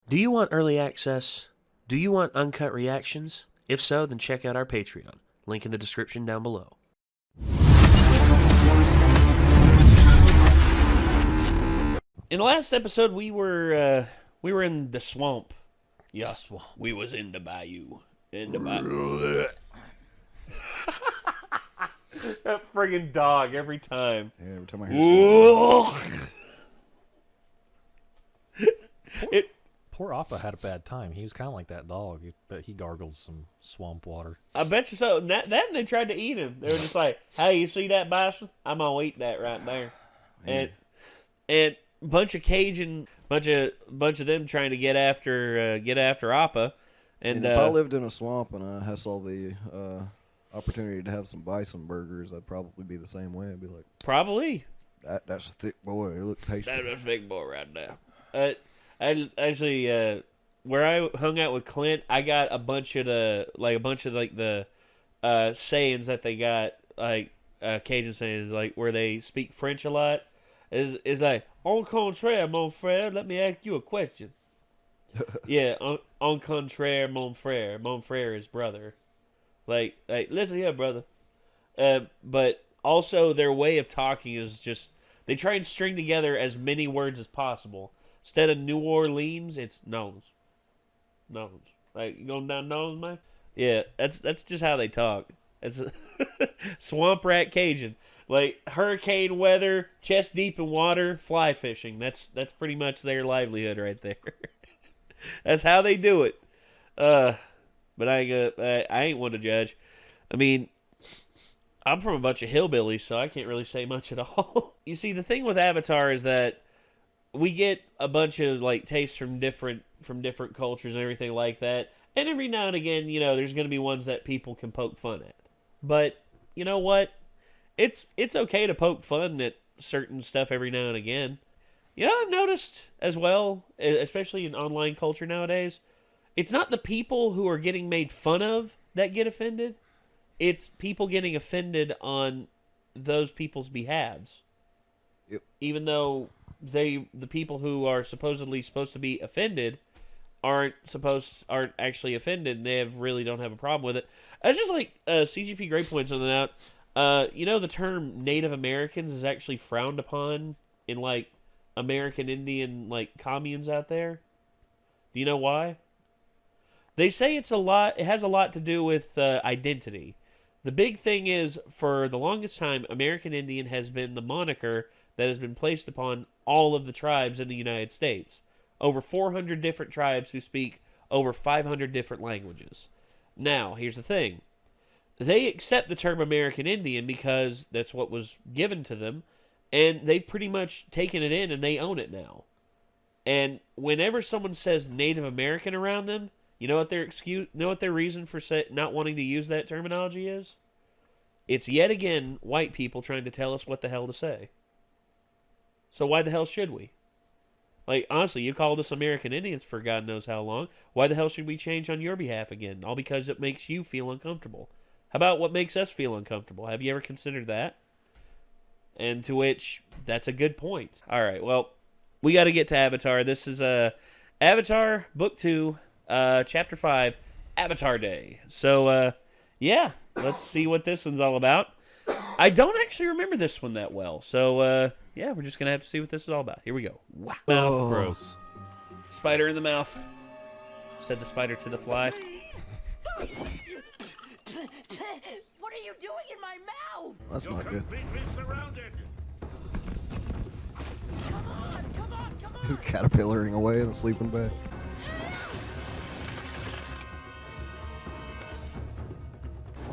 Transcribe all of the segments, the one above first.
Do you want early access? Do you want uncut reactions? If so, then check out our Patreon. Link in the description down below. In the last episode, we were in the swamp. Yeah, swamp. We was in the bayou. In the bayou. That friggin' dog every time. Yeah, every time I hear it. Poor Appa had a bad time. He was kind of like that dog, but he gargled some swamp water. I bet you so. Then they tried to eat him. They were just like, "Hey, you see that bison? I'm gonna eat that right there." Yeah. And bunch of Cajun, bunch of them trying to get after Appa. And if I lived in a swamp and I saw the opportunity to have some bison burgers, I'd probably be the same way. I'd be like, probably. That's a thick boy. It look tasty. That's a thick boy right now. Actually, where I hung out with Clint, I got a bunch of the sayings that they got, like Cajun sayings, like where they speak French a lot. Is like, "Au contraire, mon frère, let me ask you a question." Yeah, au contraire, mon frère. Mon frère is brother. Like listen here, brother. But also their way of talking is just, they try and string together as many words as possible. Instead of New Orleans, it's nose. Nose. Like, you going down nose, man? Yeah, that's just how they talk. It's swamp rat Cajun. Like, hurricane weather, chest deep in water, fly fishing. That's pretty much their livelihood right there. That's how they do it. But I ain't one to judge. I mean, I'm from a bunch of hillbillies, so I can't really say much at all. You see, the thing with Avatar is that we get a bunch of like tastes from different cultures and everything like that. And every now and again, you know, there's going to be ones that people can poke fun at. But you know what? It's okay to poke fun at certain stuff every now and again. You know, I've noticed as well, especially in online culture nowadays, it's not the people who are getting made fun of that get offended. It's people getting offended on those people's behalves. Yep. Even though the people who are supposedly supposed to be offended aren't actually offended, and they really don't have a problem with it. It's just like CGP Great pointed something out. You know, the term Native Americans is actually frowned upon in like American Indian like communes out there. Do you know why? They say it has a lot to do with identity. The big thing is, for the longest time, American Indian has been the moniker that has been placed upon all of the tribes in the United States. Over 400 different tribes who speak over 500 different languages. Now, here's the thing. They accept the term American Indian because that's what was given to them, and they've pretty much taken it in and they own it now. And whenever someone says Native American around them, you know what their reason for not wanting to use that terminology is? It's yet again white people trying to tell us what the hell to say. So why the hell should we? Like, honestly, you called us American Indians for God knows how long. Why the hell should we change on your behalf again? All because it makes you feel uncomfortable. How about what makes us feel uncomfortable? Have you ever considered that? And to which, that's a good point. All right, well, we got to get to Avatar. This is Avatar Book 2, Chapter 5, Avatar Day. So, yeah, let's see what this one's all about. I don't actually remember this one that well, so yeah, we're just gonna have to see what this is all about. Here we go. Wow. Oh. Gross. Spider in the mouth. Said the spider to the fly. What are you doing in my mouth? That's not good. Come on. He's caterpillaring away in a sleeping bag.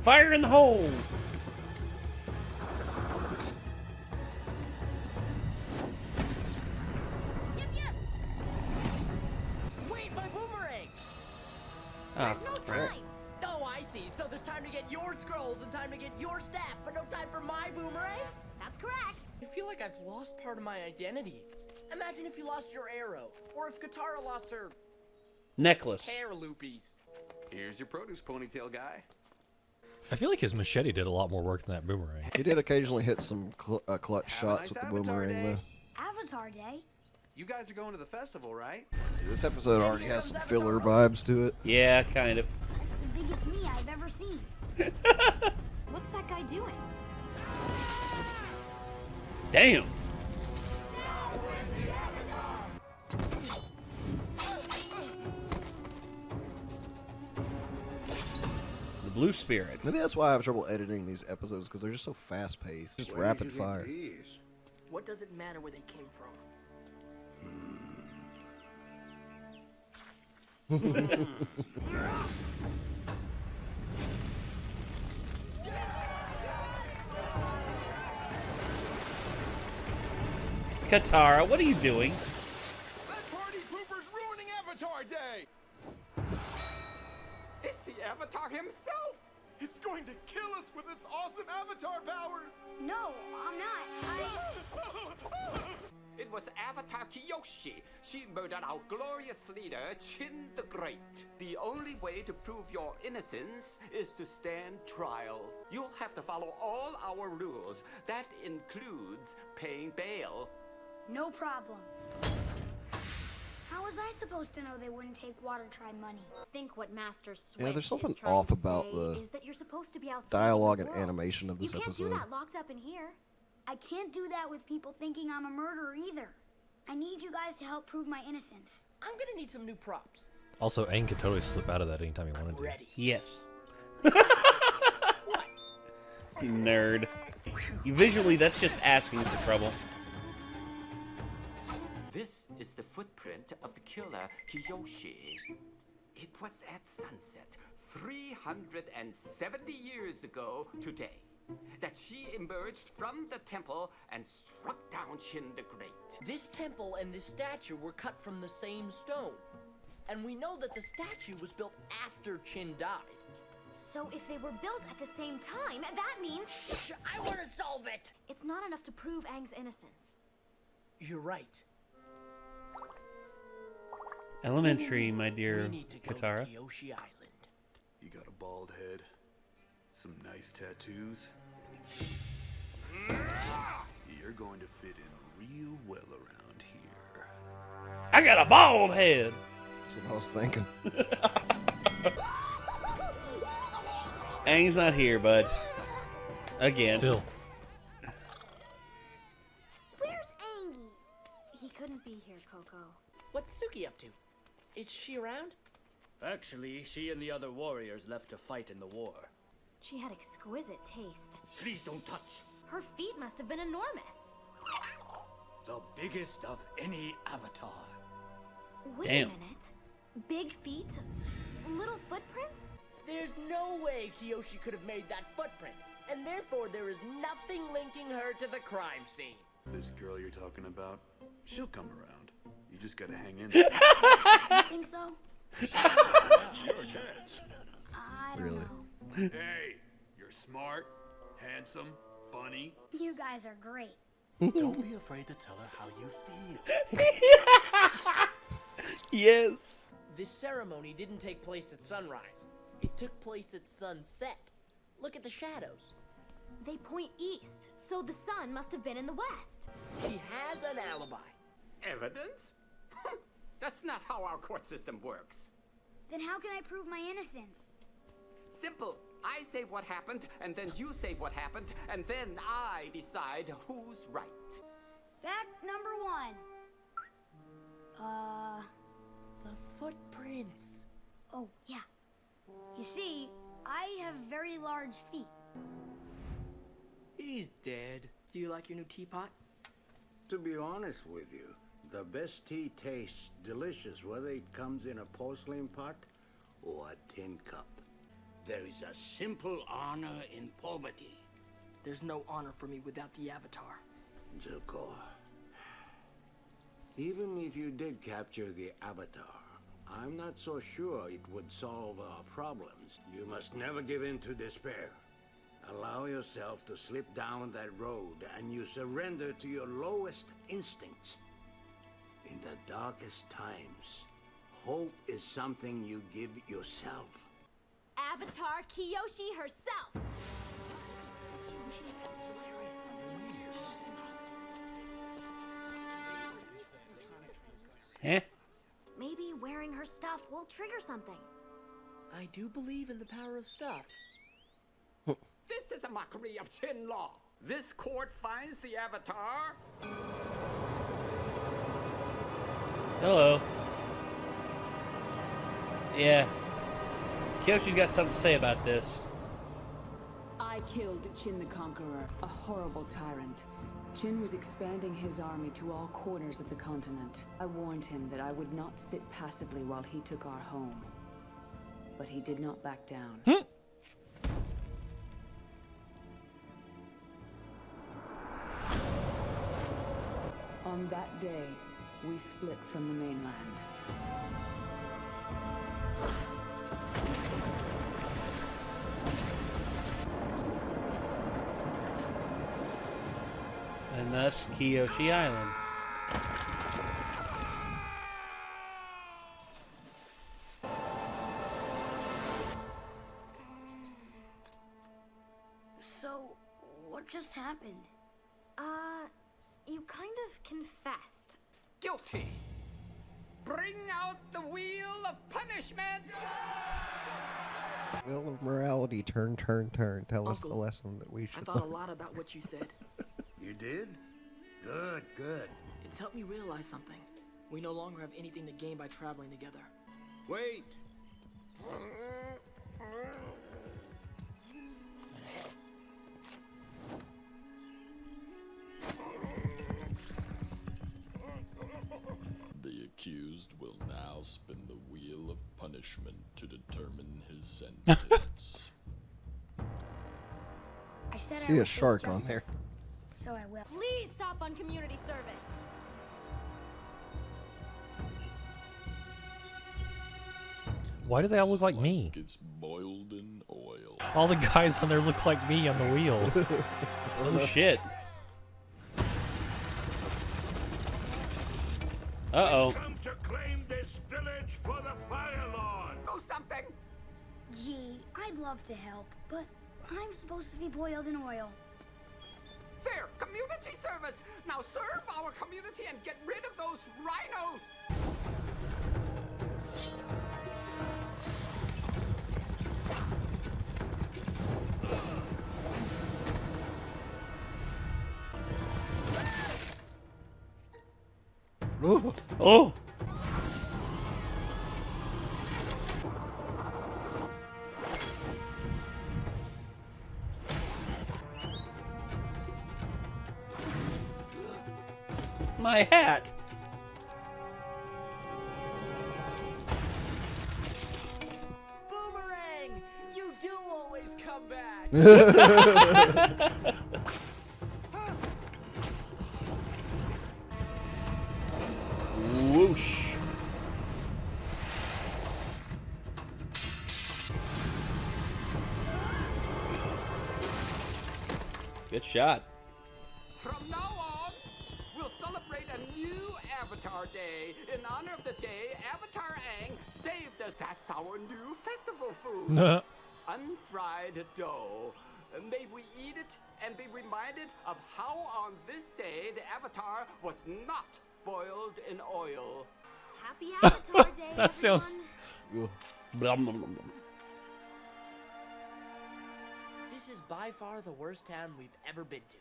Fire in the hole. Yep. Wait, my boomerang. There's no time. Oh, I see. So there's time to get your scrolls and time to get your staff, but no time for my boomerang? That's correct. I feel like I've lost part of my identity. Imagine if you lost your arrow, or if Katara lost her necklace. hair loopies. Here's your produce ponytail guy. I feel like his machete did a lot more work than that boomerang. He did occasionally hit some clutch shots nice with the Avatar boomerang, day. though. Avatar Day? You guys are going to the festival, right? This episode already has some filler vibes to it. Yeah, kind of. That's the biggest me I've ever seen. What's that guy doing? Damn. The blue spirits. Maybe that's why I have trouble editing these episodes, because they're just so fast paced. Just rapid fire. What does it matter where they came from? Katara, what are you doing? That party pooper's ruining Avatar Day! It's the Avatar himself! It's going to kill us with its awesome Avatar powers! No, I'm not. It was Avatar Kyoshi. She murdered our glorious leader, Chin the Great. The only way to prove your innocence is to stand trial. You'll have to follow all our rules. That includes paying bail. No problem. How was I supposed to know they wouldn't take Water Tribe money? I think what Master Switch Yeah, there's something is trying off to about say the is that you're supposed to be outside dialogue the and world. animation of this You can't episode. do that locked up in here. I can't do that with people thinking I'm a murderer either. I need you guys to help prove my innocence. I'm gonna need some new props. Also, Aang could totally slip out of that anytime he wanted to. Ready. Yes. You nerd. You visually, that's just asking for trouble. This is the footprint of the killer Kyoshi. It was at sunset 370 years ago today that she emerged from the temple and struck down Chin the Great. This temple and this statue were cut from the same stone. And we know that the statue was built after Chin died. So if they were built at the same time, that means Shh, I want to solve it! it's not enough to prove Aang's innocence. You're right. Elementary, my dear We need to go Katara. to Kyoshi Island. You got a bald head, some nice tattoos. You're going to fit in real well around here. I got a bald head. That's what I was thinking. Aang's not here, bud. Again. Still, Where's Angie? He couldn't be here, Coco. What's Suki up to? Is she around? Actually, she and the other warriors left to fight in the war. She had exquisite taste. Please don't touch. Her feet must have been enormous. The biggest of any avatar. Wait Damn. a minute. Big feet? Little footprints? There's no way Kyoshi could have made that footprint. And therefore, there is nothing linking her to the crime scene. This girl you're talking about, she'll come around. You just gotta hang in. You think so? I don't Really? know. Hey, you're smart, handsome, funny. You guys are great. Don't be afraid to tell her how you feel. Yes. This ceremony didn't take place at sunrise. It took place at sunset. Look at the shadows. They point east, so the sun must have been in the west. She has an alibi. Evidence? That's not how our court system works. Then how can I prove my innocence? Simple. I say what happened, and then you say what happened, and then I decide who's right. Fact number 1. The footprints. Oh, yeah. You see, I have very large feet. He's dead. Do you like your new teapot? To be honest with you, the best tea tastes delicious whether it comes in a porcelain pot or a tin cup. There is a simple honor in poverty. There's no honor for me without the Avatar. Zuko, even if you did capture the Avatar, I'm not so sure it would solve our problems. You must never give in to despair. Allow yourself to slip down that road and you surrender to your lowest instincts. In the darkest times, hope is something you give yourself. Avatar Kyoshi herself. Eh? Maybe wearing her stuff will trigger something. I do believe in the power of stuff. This is a mockery of Chin law. This court finds the Avatar. Hello. Yeah. Kyoshi's got something to say about this. I killed Chin the Conqueror, a horrible tyrant. Chin was expanding his army to all corners of the continent. I warned him that I would not sit passively while he took our home. But he did not back down. On that day, we split from the mainland. And thus, Kyoshi Island. So, what just happened? You kind of confessed. Guilty. Bring out the wheel of punishment. Wheel of morality, turn. Tell us the Uncle, lesson that we should I thought a learn. lot about what you said. You did? Good. It's helped me realize something. We no longer have anything to gain by traveling together. Wait. The accused will now spin the wheel of punishment to determine his sentence. I said See I a would shark face on there. justice, so I will. Please stop on community service. Why do they all look like me? It's boiled in oil. All the guys on there look like me on the wheel. Oh shit. Uh-oh. Come to claim this village for the Fire Lord. Do something. Gee, I'd love to help, but I'm supposed to be boiled in oil. There, community service. Now serve our community and get rid of those rhinos. Oh! My hat! Boomerang! You do always come back! Whoosh. Good shot. From now on, we'll celebrate a new Avatar Day. In honor of the day Avatar Aang saved us. That's our new festival food. Unfried dough. May we eat it and be reminded of how on this day the Avatar was not boiled in oil. Happy Avatar Day, That sounds- everyone. Blum, blum, blum, blum. This is by far the worst town we've ever been to.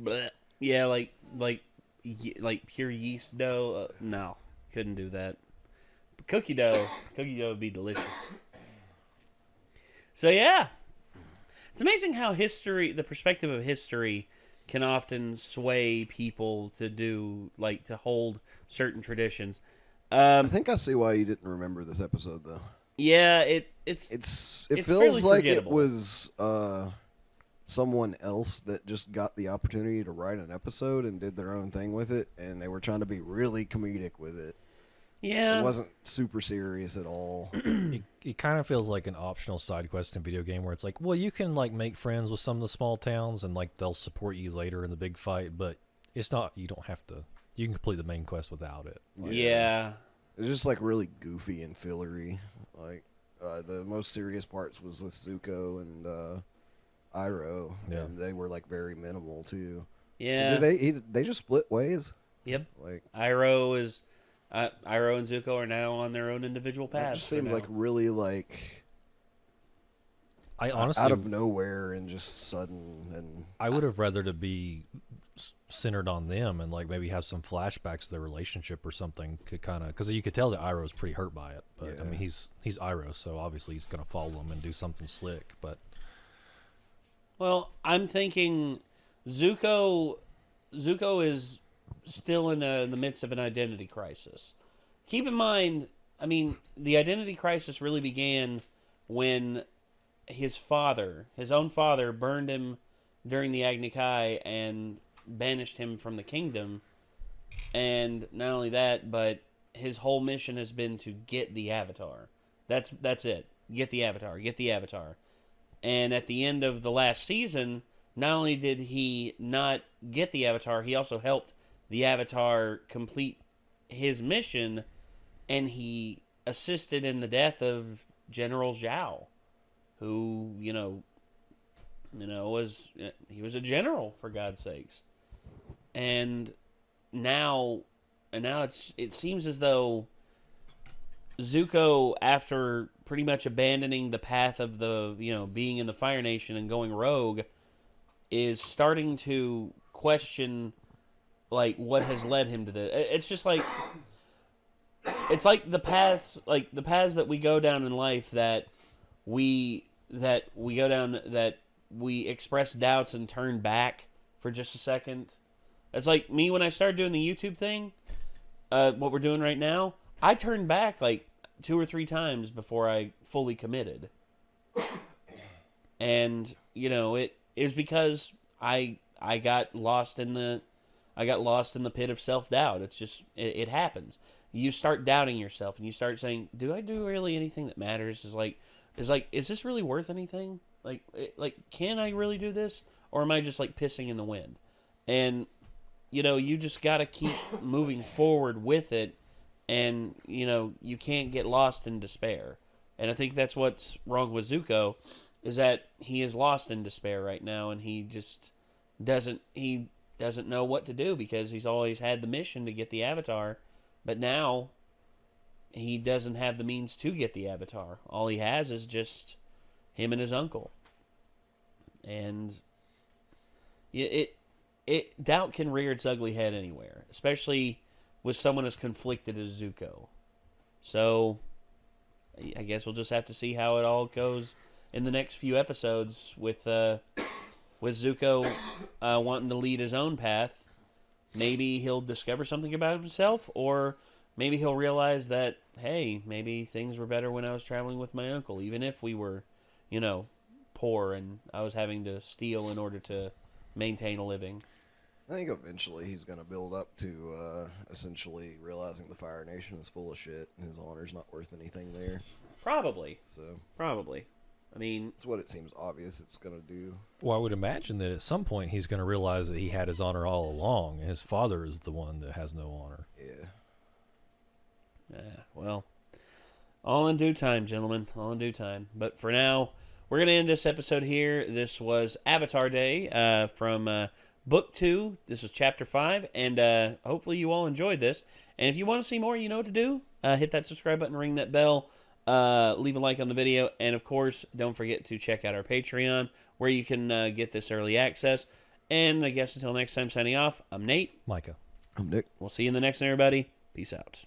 Bleh. Yeah, like pure yeast dough. No, couldn't do that. But cookie dough would be delicious. So yeah, it's amazing how the perspective of history, can often sway people to do to hold certain traditions. I think I see why you didn't remember this episode though. Yeah, it feels fairly like it forgettable. was someone else that just got the opportunity to write an episode and did their own thing with it, and they were trying to be really comedic with it. Yeah, It wasn't super serious at all. It kind of feels like an optional side quest in a video game where it's like, well, you can make friends with some of the small towns and they'll support you later in the big fight, but it's not. You don't have to. You can complete the main quest without it. Yeah. It's just really goofy and fillery. The most serious parts was with Zuko and Iroh, and they were very minimal too. Yeah. So did they just split ways? Yep. Iroh is Iroh and Zuko are now on their own individual That paths. just seemed like really like I honestly out of nowhere and just sudden. And I would have rather to be centered on them and like maybe have some flashbacks to their relationship or something. Could kind of because you could tell that Iroh's pretty hurt by it. But I mean, he's Iroh, so obviously he's gonna follow him and do something slick. But well, I'm thinking Zuko is still in the midst of an identity crisis. Keep in mind, I mean, the identity crisis really began when his own father, burned him during the Agni Kai and banished him from the kingdom. And not only that, but his whole mission has been to get the Avatar. That's it. Get the Avatar. Get the Avatar. And at the end of the last season, not only did he not get the Avatar, he also helped the Avatar complete his mission, and he assisted in the death of General Zhao, who, was a general, for God's sakes. And now it seems as though Zuko, after pretty much abandoning the path of the, being in the Fire Nation and going rogue, is starting to question, like, what has led him to this. It's just like, it's like the paths that we go down in life that we go down, that we express doubts and turn back for just a second. It's like me when I started doing the YouTube thing, what we're doing right now, I turned back like 2 or 3 times before I fully committed. And, it was because I got lost in the pit of self-doubt. It's just, it happens. You start doubting yourself and you start saying, do I do really anything that matters? Is this really worth anything? Like, can I really do this? Or am I just like pissing in the wind? And, you just got to keep moving forward with it. And, you can't get lost in despair. And I think that's what's wrong with Zuko, is that he is lost in despair right now. And he just doesn't know what to do, because he's always had the mission to get the Avatar. But now he doesn't have the means to get the Avatar. All he has is just him and his uncle. And doubt can rear its ugly head anywhere, especially with someone as conflicted as Zuko. So I guess we'll just have to see how it all goes in the next few episodes with Zuko wanting to lead his own path. Maybe he'll discover something about himself, or maybe he'll realize that, hey, maybe things were better when I was traveling with my uncle, even if we were, poor and I was having to steal in order to maintain a living. I think eventually he's going to build up to essentially realizing the Fire Nation is full of shit and his honor's not worth anything there. Probably. So probably. I mean, it's what it seems obvious it's going to do. Well, I would imagine that at some point he's going to realize that he had his honor all along, and his father is the one that has no honor. Yeah. Well, all in due time, gentlemen. All in due time. But for now, we're going to end this episode here. This was Avatar Day from Book 2. This was Chapter 5, and hopefully you all enjoyed this. And if you want to see more, you know what to do. Hit that subscribe button, ring that bell. Leave a like on the video, and of course, don't forget to check out our Patreon, where you can get this early access. And I guess until next time, signing off, I'm Nate. Micah. I'm Nick. We'll see you in the next one, everybody. Peace out.